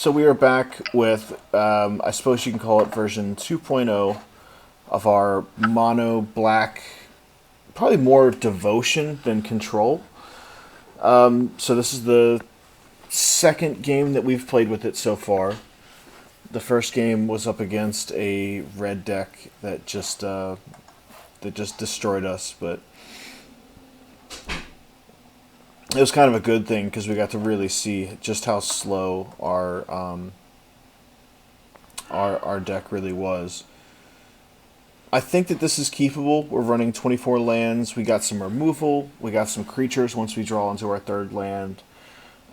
So we are back with, I suppose you can call it version 2.0 of our mono black, probably more devotion than control. So this is the second game that we've played with it so far. The first game was up against a red deck that just destroyed us, but it was kind of a good thing because we got to really see just how slow our deck really was. I think that this is keepable. We're running 24 lands. We got some removal. We got some creatures once we draw into our third land,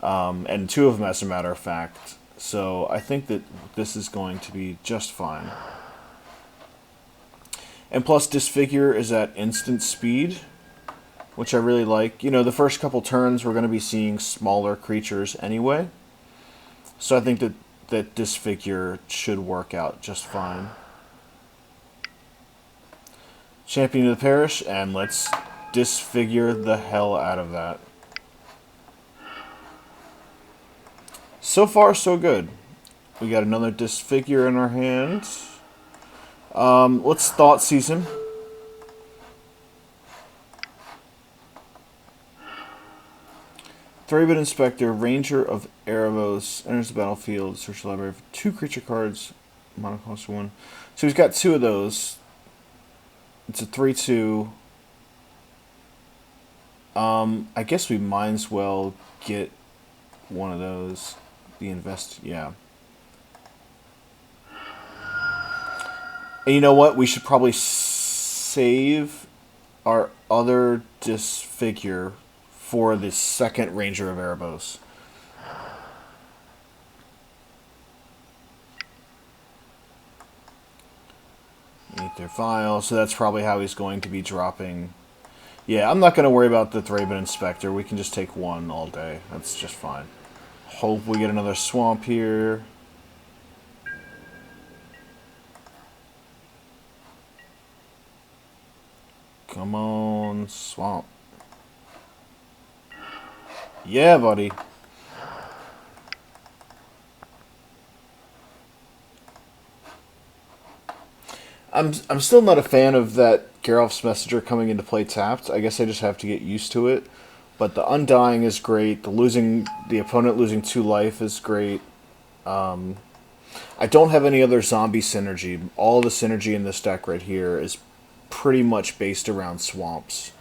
and two of them, as a matter of fact. So I think that this is going to be just fine. And plus, Disfigure is at instant speed, which I really like. You know, the first couple turns we're going to be seeing smaller creatures anyway. So I think that Disfigure should work out just fine. Champion of the Parish, and let's disfigure the hell out of that. So far, so good. We got another Disfigure in our hands. Let's Thought Season. Thraben Inspector, Ranger of Erebos, enters the battlefield, search the library for 2 creature cards, mono cost 1. So he's got 2 of those. It's a 3/2. I guess we might as well get one of those. The invest, yeah. And you know what? We should probably save our other Disfigure for the second Ranger of Erebos. Aether Vial, so that's probably how he's going to be dropping. Yeah, I'm not going to worry about the Thraben Inspector. We can just take one all day. That's just fine. Hope we get another swamp here. Come on, swamp. Yeah, buddy. I'm still not a fan of that Geralf's Messenger coming into play tapped. I guess I just have to get used to it. But the Undying is great. The opponent losing 2 life is great. I don't have any other zombie synergy. All the synergy in this deck right here is pretty much based around swamps.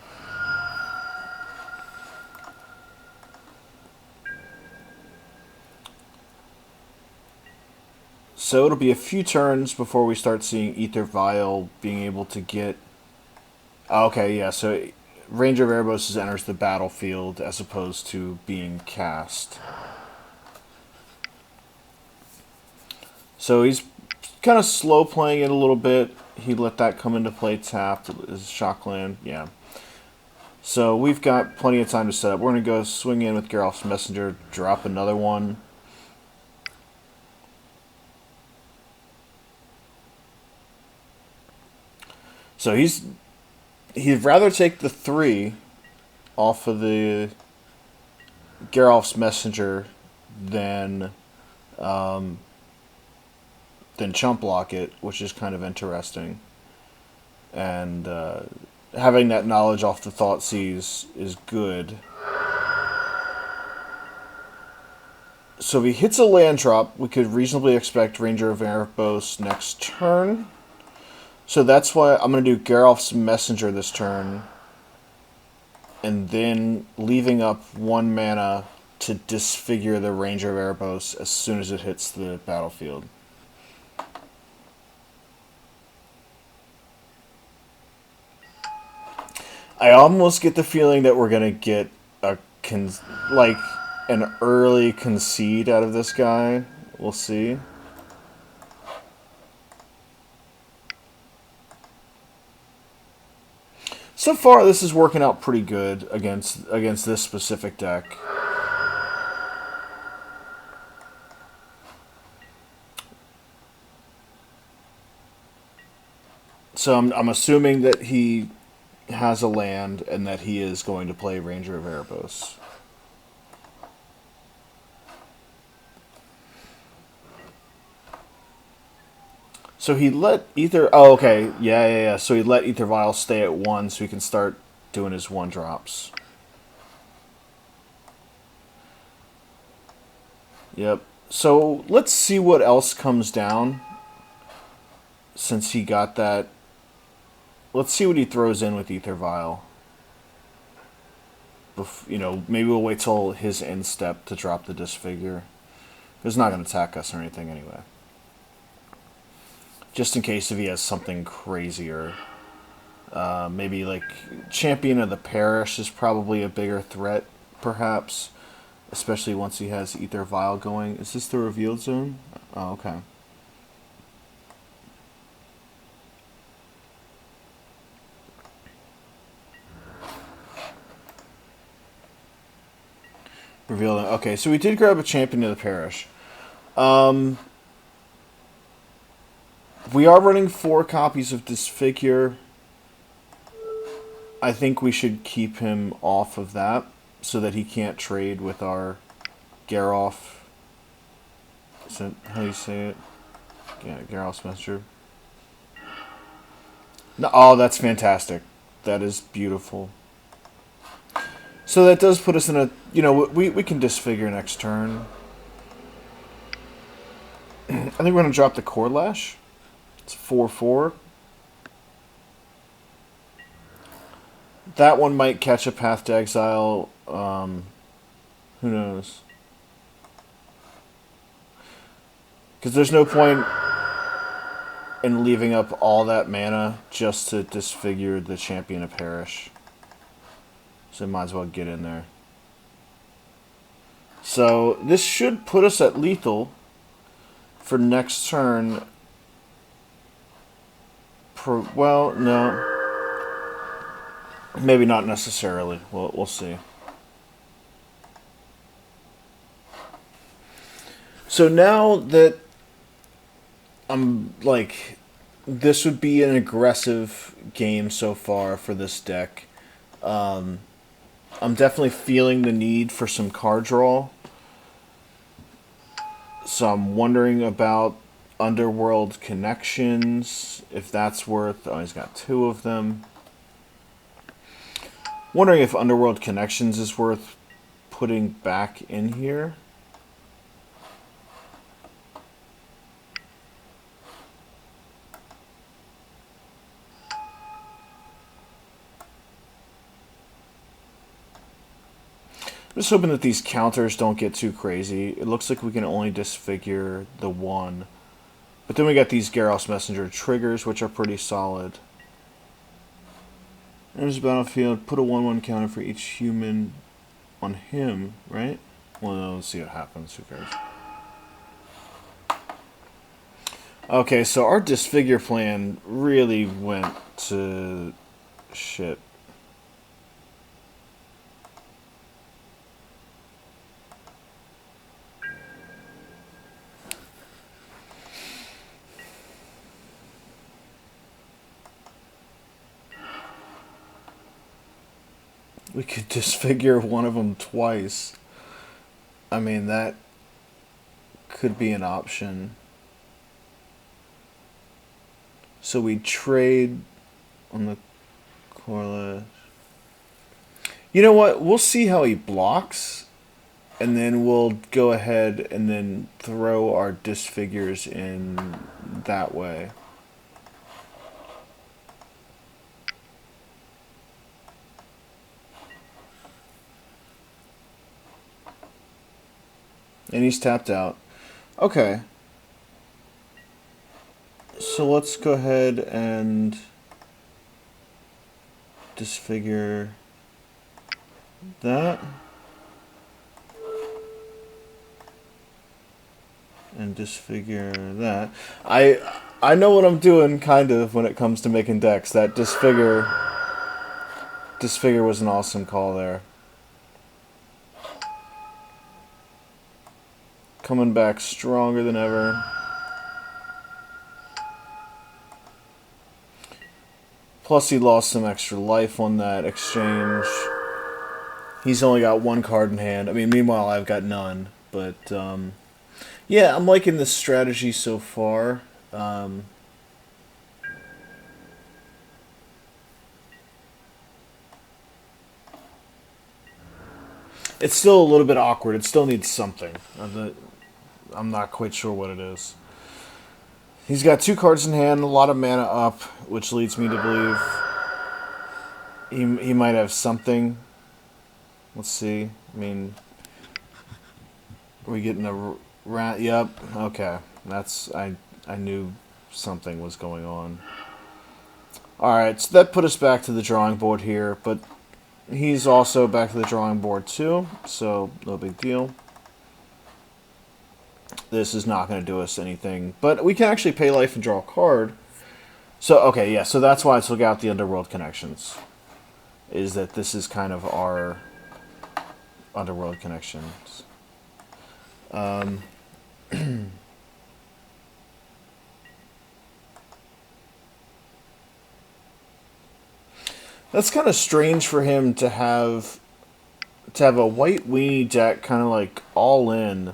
So it'll be a few turns before we start seeing Aether Vial being able to get... Okay, yeah, so Ranger of Erebos enters the battlefield as opposed to being cast. So he's kind of slow playing it a little bit. He let that come into play tapped. His Shockland, yeah. So we've got plenty of time to set up. We're going to go swing in with Geralf's Messenger, drop another one. So he'd rather take the 3 off of the Geralf's Messenger than chump block it, which is kind of interesting. And having that knowledge off the Thought Seize is good. So if he hits a land drop, we could reasonably expect Ranger of Erebos next turn. So that's why I'm going to do Geralf's Messenger this turn, and then leaving up 1 mana to disfigure the Ranger of Erebos as soon as it hits the battlefield. I almost get the feeling that we're going to get an early concede out of this guy. We'll see. So far, this is working out pretty good against this specific deck. So I'm assuming that he has a land and that he is going to play Ranger of Erebos. So he let Ether. Oh, okay. Yeah. So he let Ether Vial stay at 1 so he can start doing his 1-drops. Yep. So let's see what else comes down since he got that. Let's see what he throws in with Ether Vial. Maybe we'll wait till his end step to drop the Disfigure. He's not going to attack us or anything anyway. Just in case if he has something crazier. Maybe like Champion of the Parish is probably a bigger threat, perhaps. Especially once he has Ether Vial going. Is this the revealed zone? Oh, okay. Revealed. Okay, so we did grab a Champion of the Parish. We are running 4 copies of Disfigure. I think we should keep him off of that so that he can't trade with our Geralf. Is that how you say it? Yeah, Geralf's Messenger. No, oh, that's fantastic. That is beautiful. So that does put us in a... we can Disfigure next turn. I think we're going to drop the Cord Lash. It's 4/4. That one might catch a Path to Exile. Who knows? Because there's no point in leaving up all that mana just to Disfigure the Champion of Parish. So might as well get in there. So this should put us at lethal for next turn. Well, no. Maybe not necessarily. We'll see. So now that I'm like, this would be an aggressive game so far for this deck. I'm definitely feeling the need for some card draw. So I'm wondering about Underworld Connections, if that's worth... Oh, he's got 2 of them. Wondering if Underworld Connections is worth putting back in here. I'm just hoping that these counters don't get too crazy. It looks like we can only Disfigure the 1. But then we got these Geralf's Messenger triggers, which are pretty solid. There's a battlefield. Put a 1/1 counter for each human on him, right? Well, no, let's see what happens. Who cares? Okay, so our Disfigure plan really went to shit. We could Disfigure one of them twice. I mean, that could be an option. So we trade on the Corliss. You know what? We'll see how he blocks. And then we'll go ahead and then throw our Disfigures in that way. And he's tapped out. Okay. So let's go ahead and Disfigure that. And Disfigure that. I know what I'm doing, kind of, when it comes to making decks. That Disfigure was an awesome call there. Coming back stronger than ever. Plus he lost some extra life on that exchange. He's only got 1 card in hand. I mean, meanwhile, I've got none. But, yeah, I'm liking this strategy so far. It's still a little bit awkward. It still needs something. I'm not quite sure what it is. He's got 2 cards in hand, a lot of mana up, which leads me to believe he might have something. Let's see. I mean, are we getting a round? Yep. Okay. I knew something was going on. All right. So that put us back to the drawing board here, but he's also back to the drawing board too. So no big deal. This is not going to do us anything, but we can actually pay life and draw a card. So okay, yeah. So that's why I took out the Underworld Connections. Is that this is kind of our Underworld Connections. That's kind of strange for him to have a white weenie deck, kind of like all in,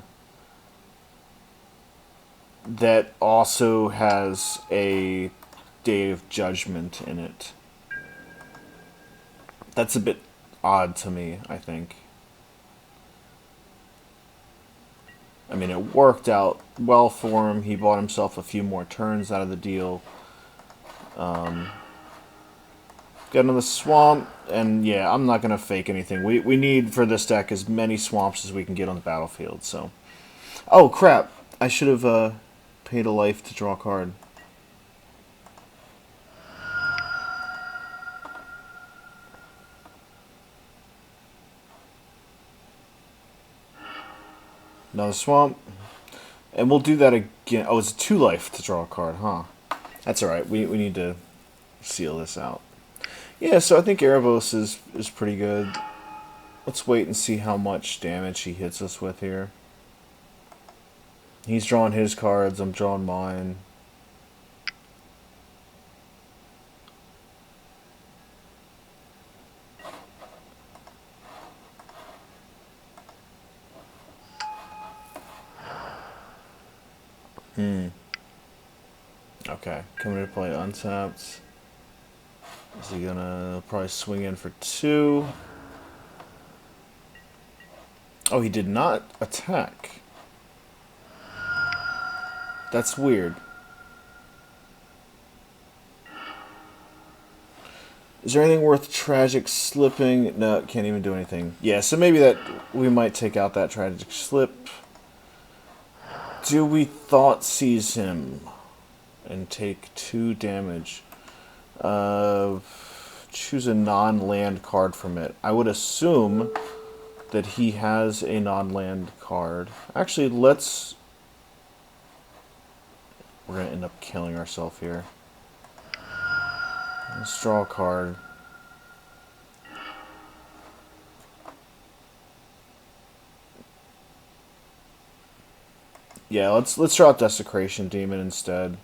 that also has a Day of Judgment in it. That's a bit odd to me, I think. I mean, it worked out well for him. He bought himself a few more turns out of the deal. Get into the swamp, and yeah, I'm not going to fake anything. We need, for this deck, as many swamps as we can get on the battlefield, so... Oh, crap. I should have paid a life to draw a card. Another swamp. And we'll do that again. Oh, it's 2 life to draw a card, huh? That's alright. We need to seal this out. Yeah, so I think Erebos is pretty good. Let's wait and see how much damage he hits us with here. He's drawing his cards, I'm drawing mine. Okay, coming to play untapped. Is he gonna probably swing in for 2? Oh, he did not attack. That's weird. Is there anything worth Tragic Slipping? No, can't even do anything. Yeah, so maybe that we might take out that Tragic Slip. Do we Thought Seize him and take 2 damage? Choose a non-land card from it. I would assume that he has a non-land card. Actually, let's... We're going to end up killing ourselves here. Let's draw a card. Yeah, let's draw a Desecration Demon instead.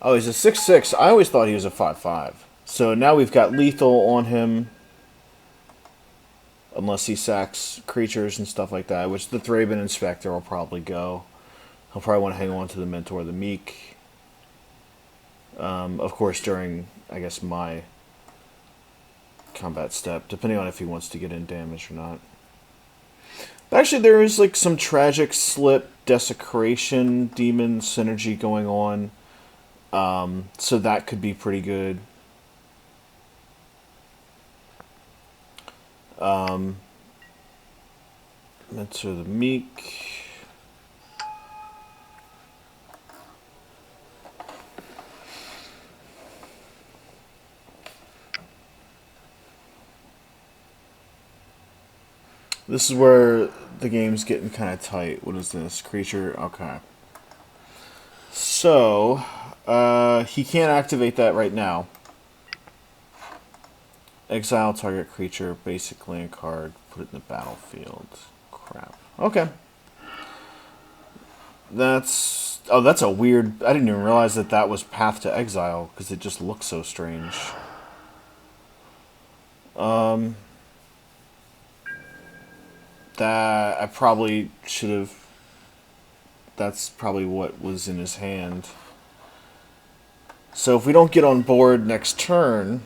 Oh, he's a 6/6. I always thought he was a 5/5. So now we've got lethal on him. Unless he sacks creatures and stuff like that, which the Thraben Inspector will probably go. He'll probably want to hang on to the Mentor, the Meek. Of course, during, I guess, my combat step, depending on if he wants to get in damage or not. But actually, there is like some Tragic Slip, Desecration, Demon synergy going on. So that could be pretty good. Mentor the Meek. This is where the game's getting kind of tight. What is this? Creature? Okay. So, he can't activate that right now. Exile target creature, basic land card, put it in the battlefield. Crap. Okay. That's a weird... I didn't even realize that was Path to Exile, because it just looks so strange. That I probably should have... That's probably what was in his hand. So if we don't get on board next turn,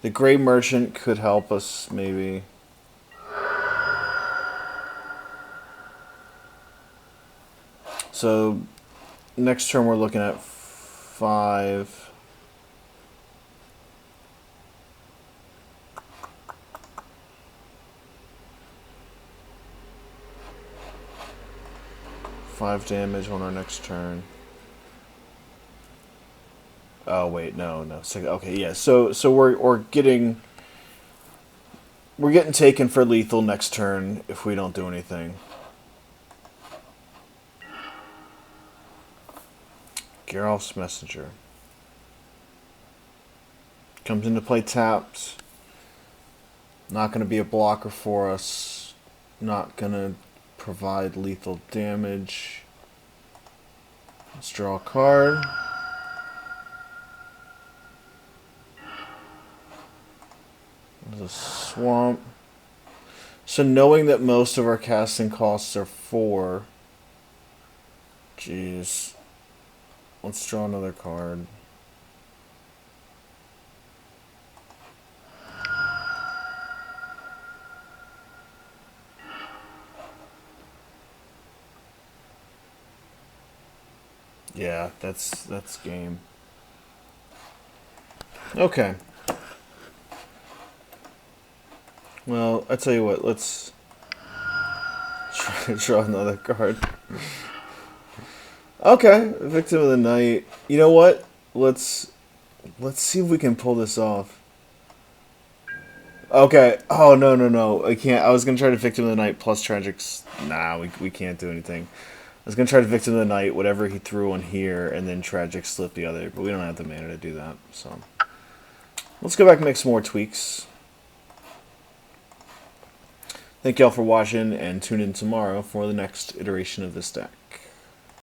the Gray Merchant could help us, maybe. So next turn we're looking at 5. Five damage on our next turn. Oh wait, no. Okay, yeah. So we're getting taken for lethal next turn if we don't do anything. Geralf's Messenger comes into play tapped. Not going to be a blocker for us. Not going to provide lethal damage. Let's draw a card. There's a swamp. So knowing that most of our casting costs are 4. Jeez. Let's draw another card. Yeah, that's game. Okay. Well, I tell you what, let's try to draw another card. Okay, Victim of the Night. You know what? Let's see if we can pull this off. Okay. Oh no! I can't. I was gonna try to Victim of the Night plus Tragics. Nah, we can't do anything. I was gonna try to Victim of the Night, whatever he threw on here, and then Tragic slip the other, but we don't have the mana to do that. So let's go back and make some more tweaks. Thank y'all for watching, and tune in tomorrow for the next iteration of this deck.